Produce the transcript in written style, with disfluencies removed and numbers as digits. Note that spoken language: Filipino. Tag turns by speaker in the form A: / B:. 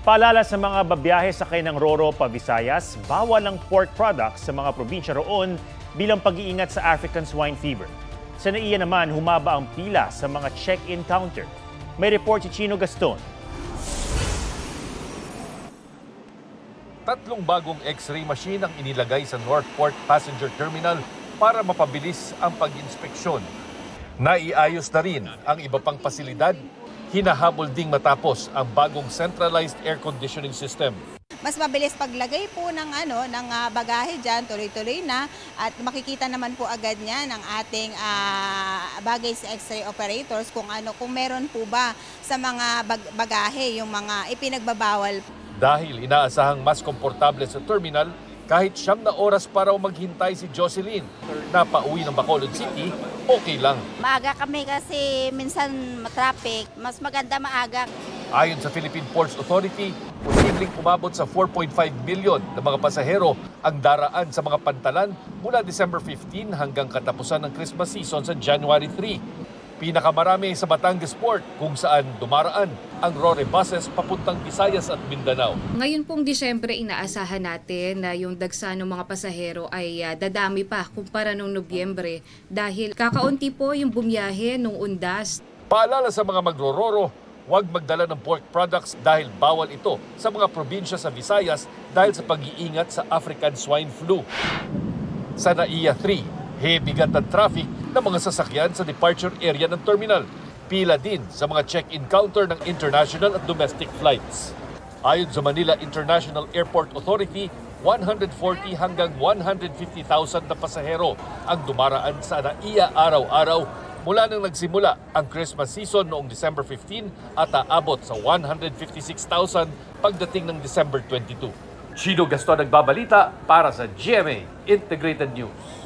A: Paalala sa mga babiyahe sakay ng Roro pa Visayas, bawal ang pork products sa mga probinsya roon bilang pag-iingat sa African swine fever. Sa NAIA naman, humaba ang pila sa mga check-in counter. May report si Chino Gaston.
B: Tatlong bagong X-ray machine ang inilagay sa Northport Passenger Terminal para mapabilis ang pag-inspeksyon. Naiayos na rin ang iba pang pasilidad, hinahabol ding matapos ang bagong centralized air conditioning system.
C: Mas mabilis paglagay po ng bagahe diyan, tuloy-tuloy na at makikita naman po agad niya ng ating baggage X-ray operators kung meron po ba sa mga bagahe yung mga ipinagbabawal.
B: Dahil inaasahang mas komportable sa terminal, kahit 9 na oras para maghintay si Jocelyn na pauwi ng Bacolod City, okay lang.
D: Maaga kami kasi minsan matraffic, mas maganda maaga.
B: Ayon sa Philippine Ports Authority, posibleng umabot sa 4.5 million na mga pasahero ang daraan sa mga pantalan mula December 15 hanggang katapusan ng Christmas season sa January 3. Pinakamarami sa Batangas Port kung saan dumaraan ang Rore buses papuntang Visayas at Mindanao.
E: Ngayon pong Disyembre, inaasahan natin na yung dagsa ng mga pasahero ay dadami pa kumpara noong Nobyembre dahil kakaunti po yung bumiyahe nung undas.
B: Paalala sa mga magro-roro, huwag magdala ng pork products dahil bawal ito sa mga probinsya sa Visayas dahil sa pag-iingat sa African swine flu. Sa NAIA 3, bigat ang traffic ng mga sasakyan sa departure area ng terminal. Pila din sa mga check-in counter ng international at domestic flights. Ayon sa Manila International Airport Authority, 140 hanggang 150,000 na pasahero ang dumaraan sa NAIA araw-araw mula nang nagsimula ang Christmas season noong December 15 at aabot sa 156,000 pagdating ng December 22. Chino Gaston nagbabalita para sa GMA Integrated News.